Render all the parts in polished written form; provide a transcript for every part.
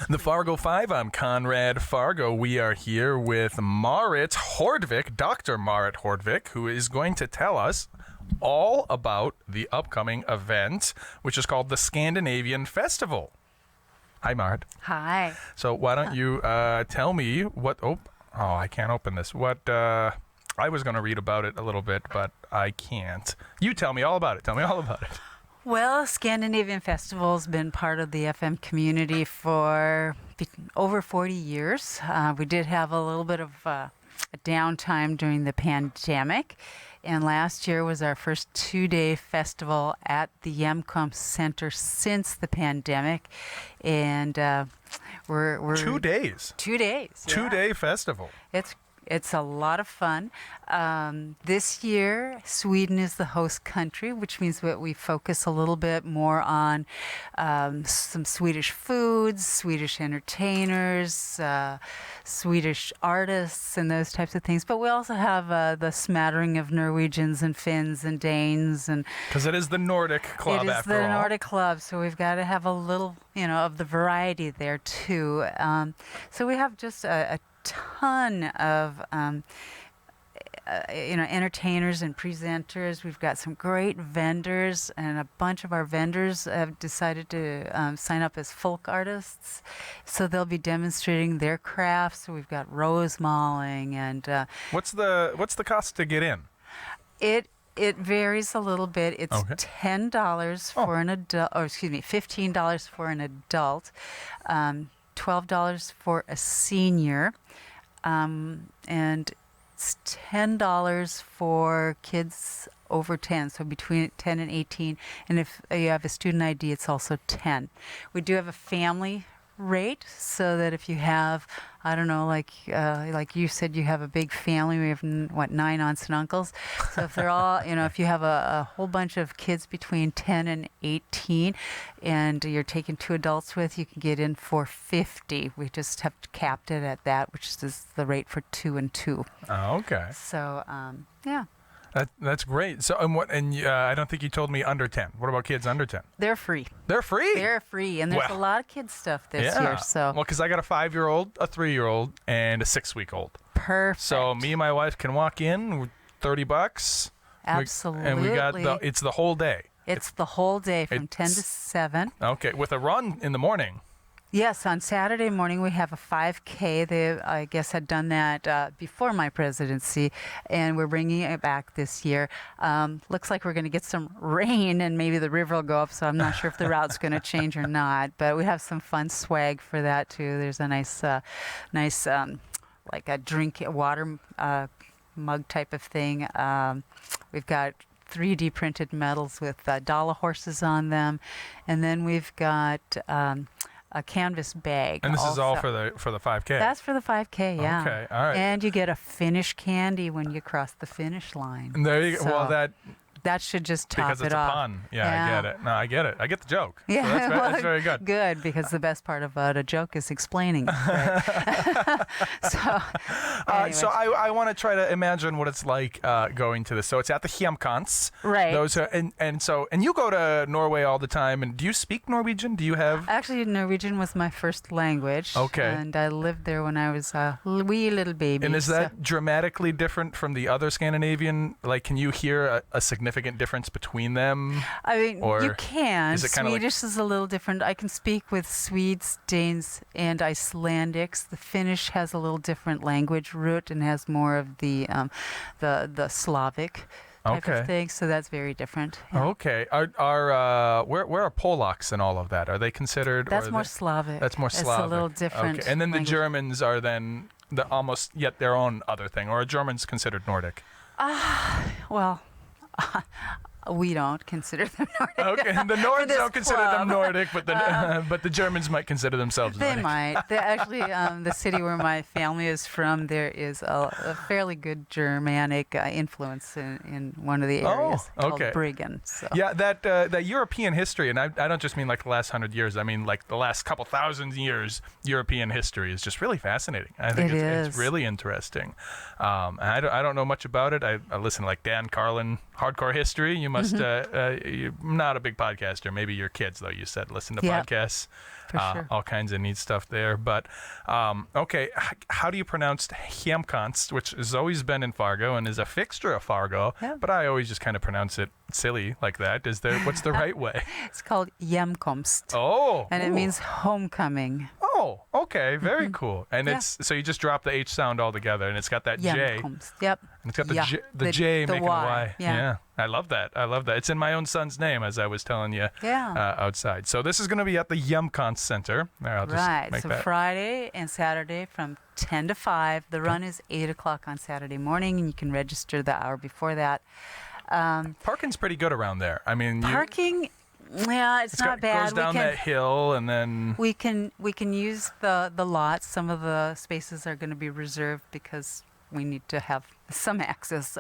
The Fargo Five, I'm Conrad Fargo. We are here with Marit Hordvik, Dr. Marit Hordvik, who is going to tell us all about the upcoming event, which is called the Scandinavian Festival. Hi, Marit. Hi. So why don't you tell me what... Oh, I can't open this. What... I was going to read about it a little bit, but I can't. You tell me all about it. Tell me all about it. Well, Scandinavian Festival's been part of the FM community for over 40 years. We did have a little bit of a downtime during the pandemic, and last year was our first 2-day festival at the Hjemkomst Center since the pandemic, and we're 2 days. 2 days. Yeah. 2-day festival. It's a lot of fun. This year, Sweden is the host country, which means that we focus a little bit more on some Swedish foods, Swedish entertainers, Swedish artists, and those types of things. But we also have the smattering of Norwegians and Finns and Danes, and because it is the Nordic Club, it is after all. the Nordic Club, so we've got to have a little, of the variety there too. So we have just a ton of entertainers and presenters. We've got some great vendors, and a bunch of our vendors have decided to sign up as folk artists, so they'll be demonstrating their crafts. So we've got rose mauling and what's the cost to get in? It varies a little bit. It's Okay. $10 for an adult, or excuse me, $15 for an adult, $12 for a senior, and it's $10 for kids over 10, so between 10 and 18. And if you have a student ID, it's also 10. We do have a family rate, so that if you have, I don't know, like you said, you have a big family. We have 9 aunts and uncles. So if they're all, if you have a whole bunch of kids between 10 and 18, and you're taking 2 adults with, you can get in for $50. We just have capped it at that, which is the rate for 2 and 2. Oh, okay. So yeah. That's great. So, I don't think you told me under 10. What about kids under 10? They're free. They're free? They're free, and there's a lot of kids stuff this year. So well, because I got a 5-year-old, a 3-year-old, and a 6-week-old. Perfect. So me and my wife can walk in with $30. Absolutely. And we got it's the whole day. It's the whole day from 10 to 7. Okay, with a run in the morning. Yes, on Saturday morning we have a 5K. They, I guess, had done that before my presidency, and we're bringing it back this year. Looks like we're going to get some rain, and maybe the river will go up, so I'm not sure if the route's going to change or not. But we have some fun swag for that, too. There's a nice like a water mug type of thing. We've got 3D printed medals with dollar horses on them, and then we've got a canvas bag. And this also. is all for the 5K? That's for the 5K, yeah. Okay, all right. And you get a Finnish candy when you cross the finish line. And there you go. So Well, that should just top because it it's off. a pun. Yeah, I get it. No, I get it. I get the joke. Yeah, So that's very good. Good, because the best part about a joke is explaining it. Right? Anyway. So I want to try to imagine what it's like going to this. So it's at the Hjemkomst. Right. Those are, and you go to Norway all the time. And do you speak Norwegian? Do you have? Actually, Norwegian was my first language. Okay. And I lived there when I was a wee little baby. And is that dramatically different from the other Scandinavian? Like, can you hear a significant difference between them? I mean, or you can. is it kinda Swedish is a little different. I can speak with Swedes, Danes, and Icelandics. The Finnish has a little different language root and has more of the Slavic type of thing. So that's very different. Yeah. Okay. Where are Polacks and all of that? Are they considered? That's more Slavic. That's more Slavic. It's a little different. Okay. And then language. the Germans are then almost yet their own other thing, or are Germans considered Nordic? Well, we don't consider them Nordic. Okay, the Nords don't consider them club. Nordic, but the Germans might consider themselves They Nordic. might. Actually, the city where my family is from, there is a fairly good Germanic influence in one of the areas called Briggen. So. Yeah, that European history, and I don't just mean like the last 100 years. I mean like the last couple thousand years. European history is just really fascinating. I think it's really interesting. I don't know much about it. I listen to like Dan Carlin, Hardcore History. You must. You're not a big podcaster. Maybe your kids, though. You said listen to Yep. podcasts. For sure. All kinds of neat stuff there. But okay, how do you pronounce Hjemkomst, which has always been in Fargo and is a fixture of Fargo? Yeah. But I always just kind of pronounce it silly like that. What's the right way? It's called Hjemkomst. Oh, And it means homecoming. Oh, okay, very cool. And Yeah. it's so you just drop the H sound altogether, and it's got that J. Hjemkomst. Yep. And it's got the Yeah. J The making a Y. Y. Yeah. I love that. It's in my own son's name, as I was telling you Yeah. outside. So this is going to be at the Hjemkomst Center. There, I'll just Right. make So that. Friday and Saturday from 10 to 5. The run is 8 o'clock on Saturday morning, and you can register the hour before that. Parking's pretty good around there. I mean, Parking, yeah, it's not bad. goes down that hill, and then We can use the lots. Some of the spaces are going to be reserved because we need to have some access.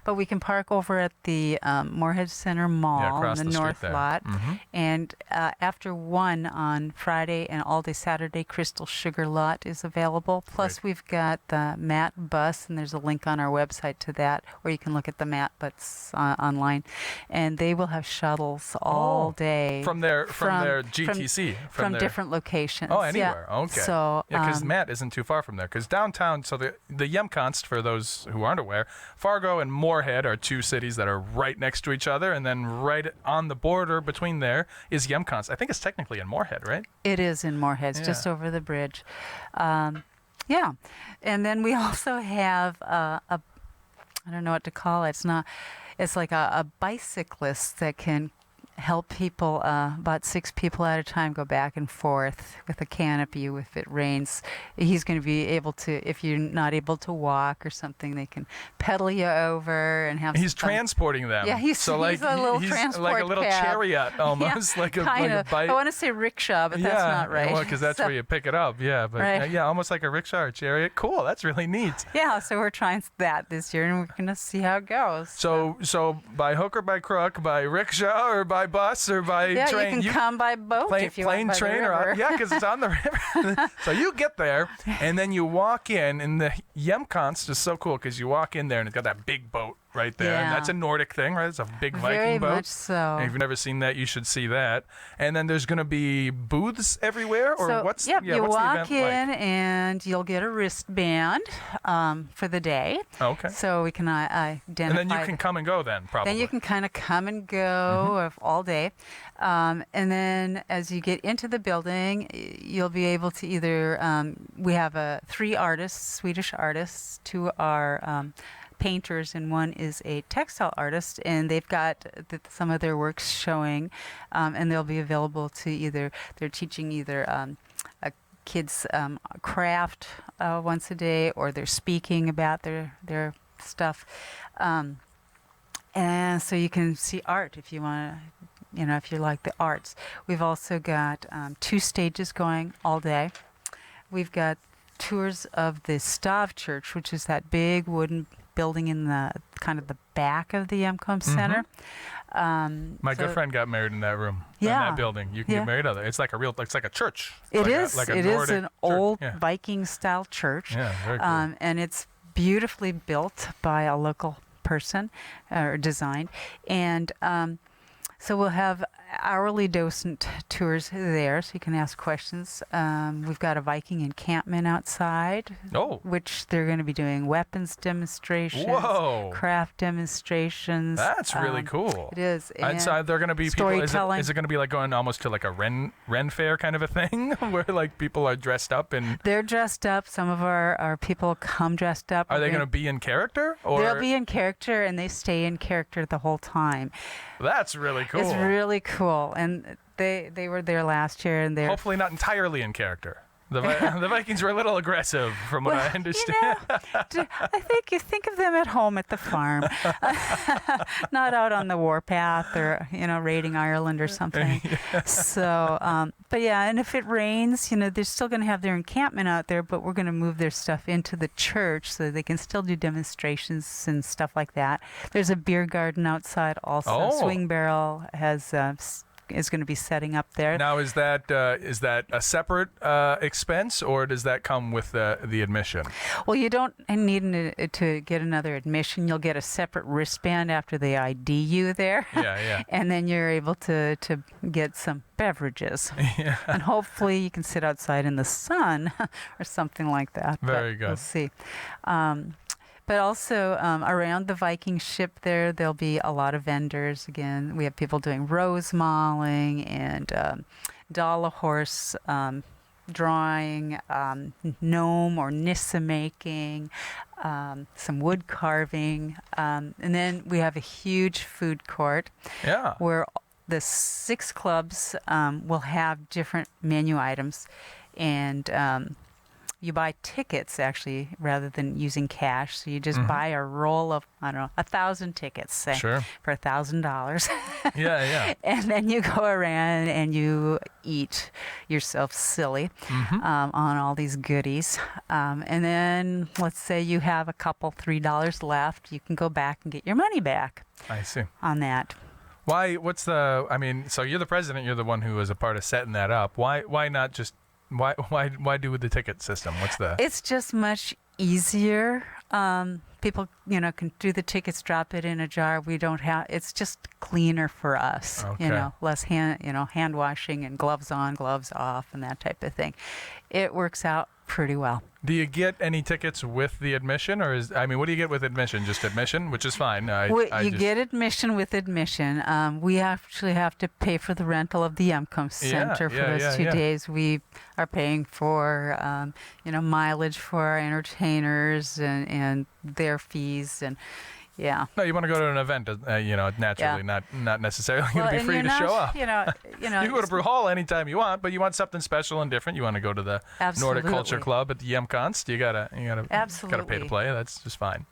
But we can park over at the Moorhead Center Mall in across the the street north there. lot. Mhm. And after 1 on Friday and all day Saturday, Crystal Sugar Lot is available. Plus, we've got the Matt Bus, and there's a link on our website to that, or you can look at the Matt Bus online. And they will have shuttles all day. from their GTC, From their, different locations. Oh, anywhere. Yeah. Okay. So, yeah, because Matt isn't too far from there. Because downtown, so the Hjemkomst, for those who aren't aware, Fargo and Moorhead are two cities that are right next to each other, and then right on the border between there is Hjemkomst. I think it's technically in Moorhead, right? it is in Moorhead, it's just over the bridge. Yeah. And then we also have I don't know what to call it. It's like a bicyclist that can help people, about 6 people at a time, go back and forth with a canopy if it rains. He's going to be able to, if you're not able to walk or something, they can pedal you over and have He's some fun. transporting them. Yeah, he's so like, a little he's transport like a little cab. chariot almost, Yeah, like a kind like of. a bike. I want to say rickshaw, but that's not right. Well, because that's So- where you pick it up. Yeah, but Right. yeah, almost like a rickshaw or chariot. Cool. That's really neat. Yeah, so we're trying that this year, and we're going to see how it goes. So by hook or by crook, by rickshaw or by bus or by Yeah, train, you can come by boat if you plane, want by train, the river. or yeah, because it's on the river. So you get there, and then you walk in, and the Hjemkomst is so cool because you walk in there, and it's got that big boat right there, and Yeah. that's a Nordic thing, right? It's a big Viking Very boat. much so. And if you've never seen that, you should see that. And then there's going to be booths everywhere, or So, what's yep, you what's the walk event in like? and you'll get a wristband for the day. Okay. So we can identify. And then you can come and go then, probably. Then you can kind of come and go all day. And then as you get into the building, you'll be able to either, we have 3 artists, Swedish artists. 2 are painters, and 1 is a textile artist, and they've got some of their works showing, and they'll be available to they're teaching either a kids craft once a day, or they're speaking about their stuff. And so you can see art if you want to, if you like the arts. We've also got 2 stages going all day. We've got tours of the Stav Church, which is that big wooden building in the kind of the back of the Hjemkomst Center. My good friend got married in that room, in Yeah. that building. You can Yeah. get married out there. It's like it's like a church. It Like is. like a It is Nordic an church. old Yeah. Viking-style church. Yeah, very cool. And it's beautifully built by a local person, or designed. And so we'll have hourly docent tours there, so you can ask questions. We've got a Viking encampment outside, Oh. which they're going to be doing weapons demonstrations, Whoa. craft demonstrations. That's really cool. It is. And so they're going to be people. storytelling. Is it going to be like going almost to like a Ren fair kind of a thing, where like people are dressed up and They're dressed up. Some of our people come dressed up. are they going to be in character? Or They'll be in character, and they stay in character the whole time. That's really cool. It's really cool, and they were there last year, and they're Hopefully not entirely in character. The Vikings were a little aggressive, from what I understand. I think you think of them at home at the farm, not out on the warpath or raiding Ireland or something. So, but yeah, and if it rains, they're still going to have their encampment out there, but we're going to move their stuff into the church so they can still do demonstrations and stuff like that. There's a beer garden outside also. Oh. Swing Barrel has is going to be setting up there. Now, is that a separate expense, or does that come with the admission? Well, you don't need to get another admission. You'll get a separate wristband after they ID you there. Yeah. And then you're able to get some beverages. Yeah. And hopefully you can sit outside in the sun or something like that. Very good. We'll see. But also around the Viking ship there'll be a lot of vendors. Again, we have people doing rose mauling and dollar horse drawing, gnome or nissa making, some wood carving. And then we have a huge food court where the 6 clubs will have different menu items. And you buy tickets, actually, rather than using cash. So you just buy a roll of, 1,000 tickets, say, Sure. for $1,000. Yeah. And then you go around and you eat yourself silly on all these goodies. And then let's say you have a couple $3 left. You can go back and get your money back. I see. On that. Why? So you're the president. You're the one who was a part of setting that up. Why not just? Why do the ticket system? It's just much easier. People, can do the tickets, drop it in a jar. We don't have. It's just cleaner for us. Okay. Less hand washing and gloves on, gloves off, and that type of thing. It works out pretty well. Do you get any tickets with the admission, or what do you get with admission? Just admission, which is fine. You get admission with admission. We actually have to pay for the rental of the Hjemkomst Center for those 2 days. We are paying for, mileage for our entertainers and their fees and. Yeah. No, you want to go to an event, naturally, not necessarily going to be free to show up. You can go to Brew Hall anytime you want, but you want something special and different. You want to go to the Nordic Culture Club at the Hjemkomst. You gotta pay to play. That's just fine.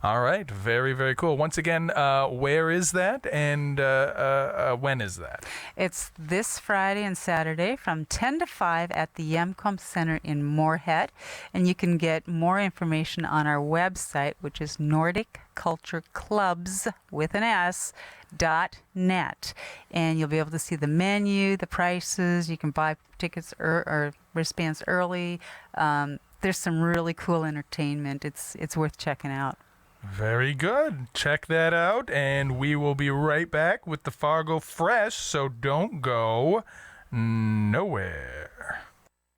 All right, very, very cool. Once again, where is that, and when is that? It's this Friday and Saturday from 10 to 5 at the Hjemkomst Center in Moorhead, and you can get more information on our website, which is Nordic Culture Clubs with an S.net, and you'll be able to see the menu, the prices. You can buy tickets or wristbands early. There's some really cool entertainment. It's worth checking out. Very good. Check that out, and we will be right back with the Fargo Fresh, so don't go nowhere.